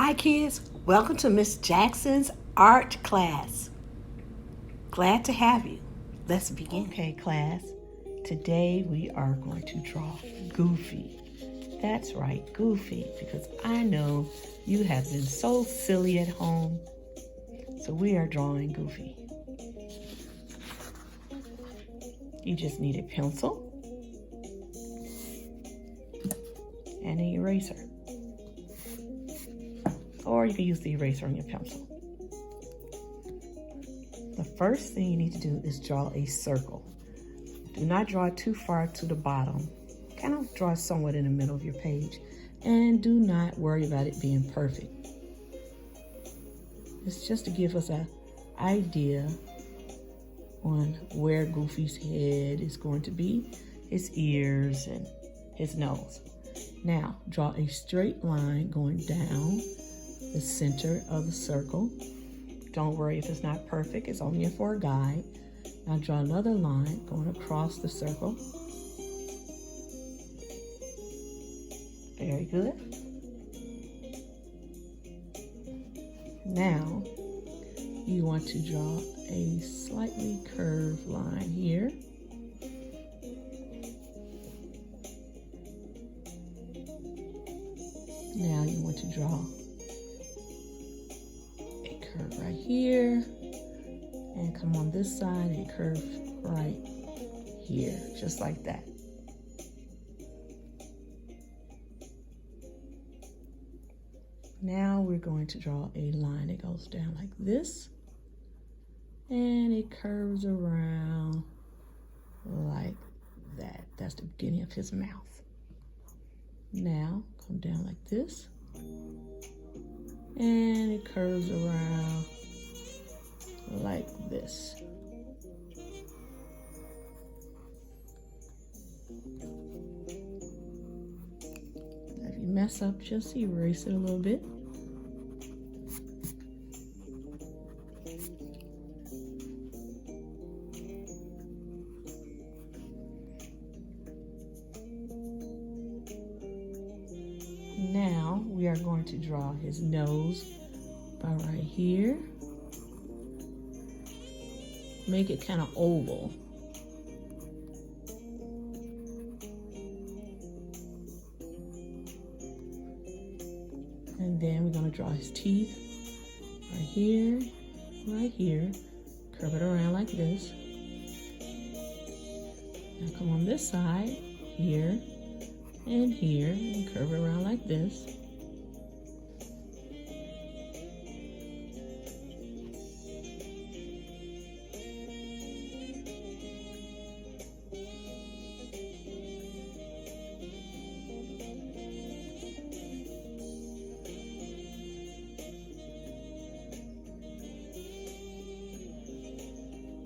Hi kids, welcome to Miss Jackson's art class. Glad to have you. Let's begin. Okay class, today we are going to draw Goofy. That's right, Goofy, because I know you have been so silly at home. So we are drawing Goofy. You just need a pencil and an eraser. Or you can use the eraser on your pencil. The first thing you need to do is draw a circle. Do not draw it too far to the bottom. Kind of draw it somewhat in the middle of your page. And do not worry about it being perfect. It's just to give us an idea on where Goofy's head is going to be, his ears, and his nose. Now, draw a straight line going down the center of the circle. Don't worry if it's not perfect, it's only for a guide. Now draw another line going across the circle. Very good. Now you want to draw a slightly curved line here. Now you want to draw curve right here and come on this side and curve right here, just like that. Now we're going to draw a line that goes down like this and it curves around like that. That's the beginning of his mouth. Now come down like this and it curves around like this. If you mess up, just erase it a little bit. Now we are going to draw his nose by right here. Make it kind of oval. And then we're going to draw his teeth right here, curve it around like this. Now come on this side, here, and here, and curve it around like this.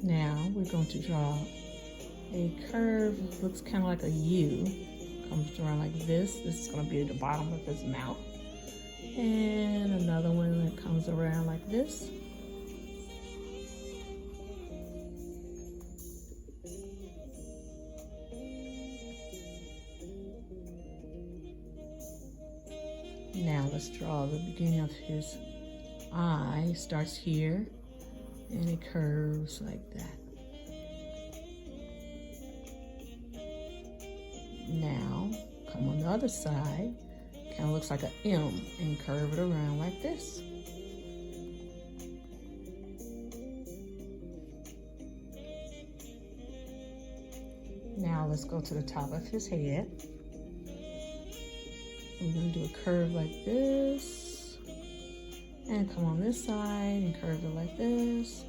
Now we're going to draw a curve, looks kind of like a U. Comes around like this. This is going to be at the bottom of his mouth. And another one that comes around like this. Now let's draw the beginning of his eye. It starts here and it curves like that. Now, come on the other side, kind of looks like an M, and curve it around like this. Now let's go to the top of his head. We're going to do a curve like this, and come on this side and curve it like this.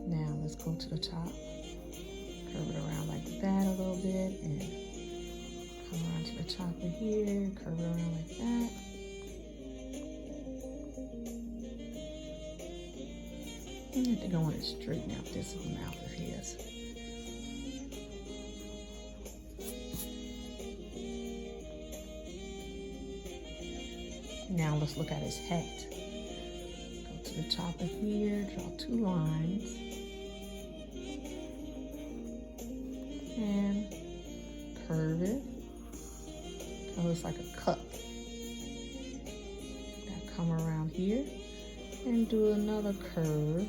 Now let's go to the top. Curve it around like that a little bit and come around to the top of here, curve it around like that. And I think I want to straighten out this mouth of his. Now let's look at his hat. Go to the top of here, draw two lines. And curve it. It looks like a cup. come around here and do another curve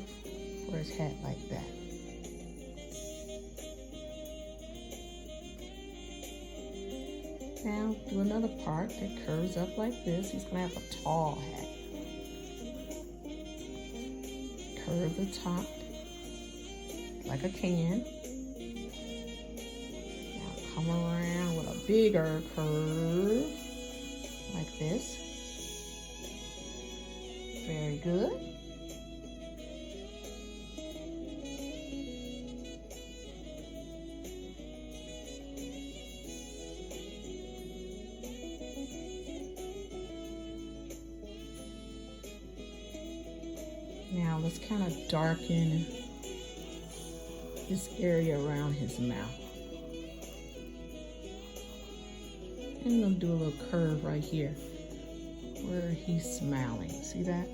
for his hat like that. Now do another part that curves up like this. He's gonna have a tall hat. Curve the top like a can. Now come around with a bigger curve like this. Very good. Now let's kind of darken this area around his mouth. And I'm gonna do a little curve right here where he's smiling. See that?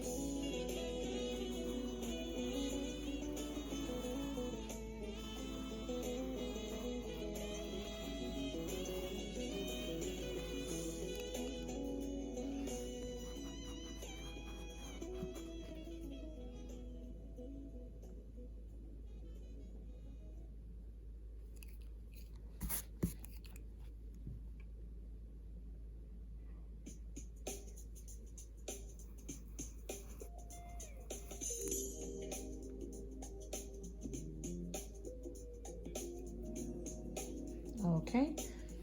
Okay,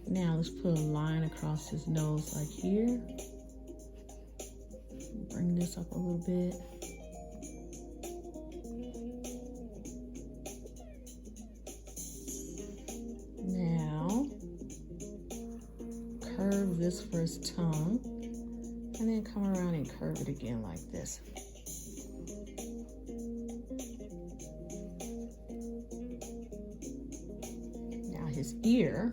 now let's put a line across his nose like here. Bring this up a little bit. Now, curve this for his tongue, and then come around and curve it again like this. His ear,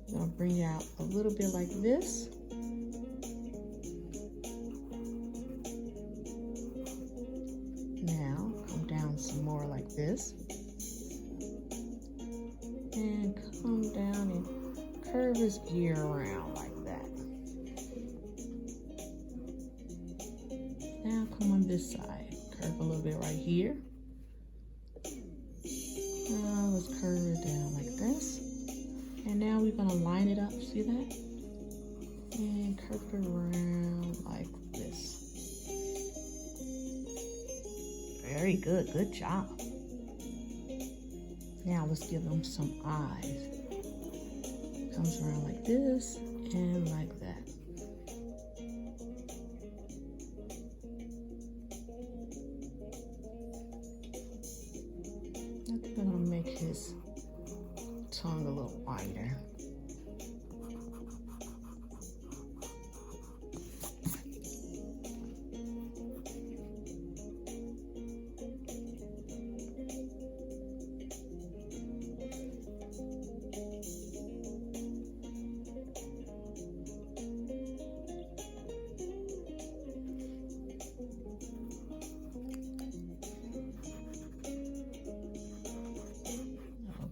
I'm gonna bring it out a little bit like this. Now come down some more like this, and come down and curve his ear around like that. Now come on this side, curve a little bit right here. Now let's curve it down like this. And now we're gonna line it up, see that? And curve it around like this. Very good, good job. Now let's give them some eyes. Comes around like this and like that. I'm gonna make his tongue a little wider.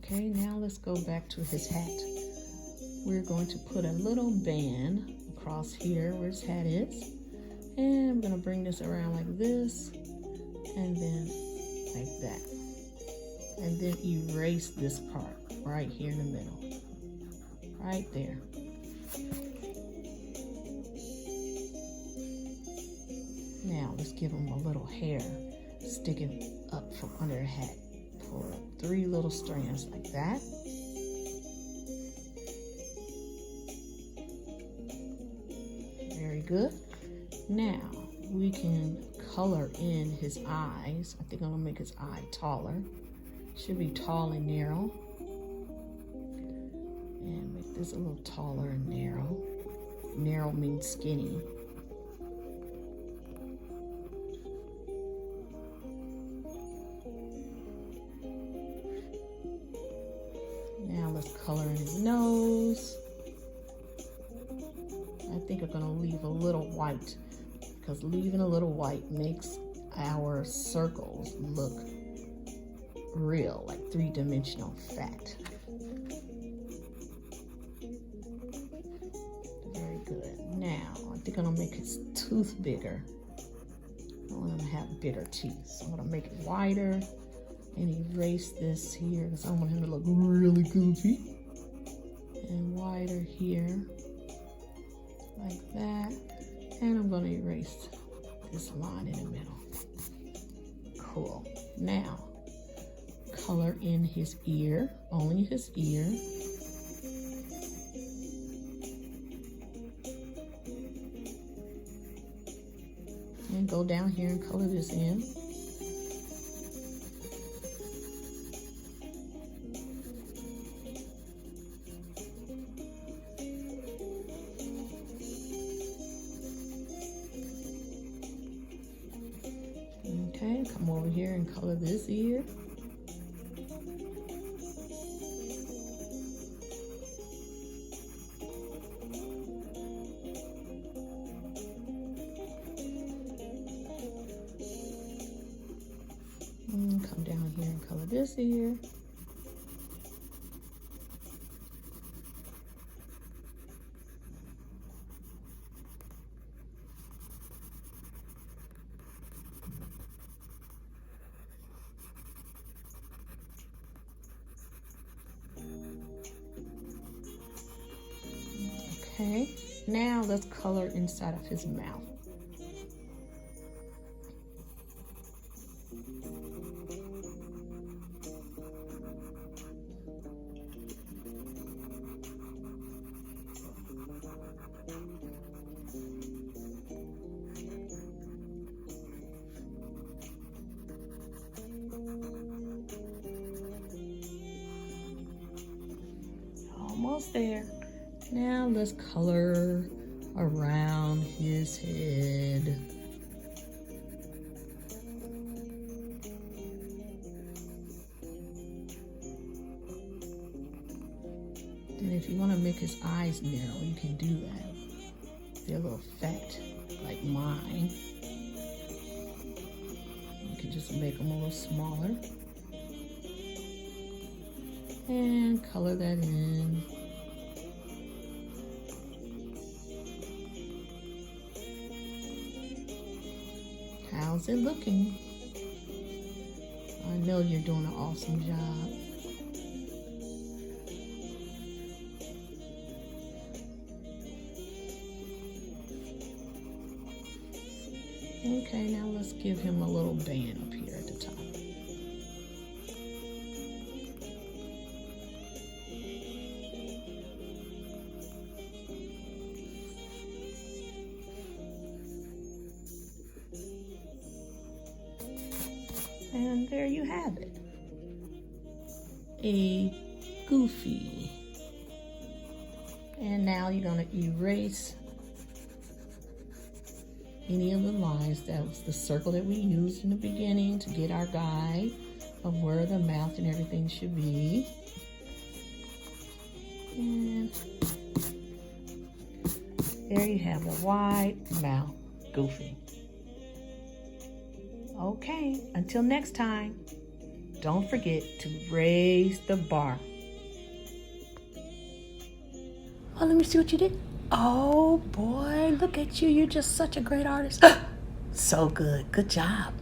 Okay, now let's go back to his hat. We're going to put a little band across here where his hat is. And I'm gonna bring this around like this, and then like that. And then erase this part right here in the middle. Right there. Now let's give him a little hair sticking up from under the hat. Pull up 3 little strands like that. Very good. Now we can color in his eyes. I think I'm gonna make his eye taller. Should be tall and narrow. And make this a little taller and narrow. Narrow means skinny. Now let's color in his nose. I think I'm gonna leave a little white, because leaving a little white makes our circles look real, like 3-dimensional fat. Very good. Now, I think I'm gonna make his tooth bigger. I want him to have bigger teeth. So I'm gonna make it wider and erase this here because I want him to look really goofy. And wider here, like that. And I'm gonna erase this line in the middle. Cool. Now, color in his ear, only his ear. And go down here and color this in. Okay, come over here and color this ear. Come down here and color this ear. Okay, now let's color inside of his mouth. Almost there. Now let's color around his head. And if you want to make his eyes narrow, you can do that. They're a little fat, like mine. You can just make them a little smaller. And color that in. How's it looking? I know you're doing an awesome job. Okay, now let's give him a little band up here at the top. And there you have it. A Goofy. And now you're going to erase any of the lines. That was the circle that we used in the beginning to get our guide of where the mouth and everything should be. And there you have the wide mouth Goofy. Okay, until next time, don't forget to raise the bar. Oh, let me see what you did. Oh boy, look at you. You're just such a great artist. So good. Good job.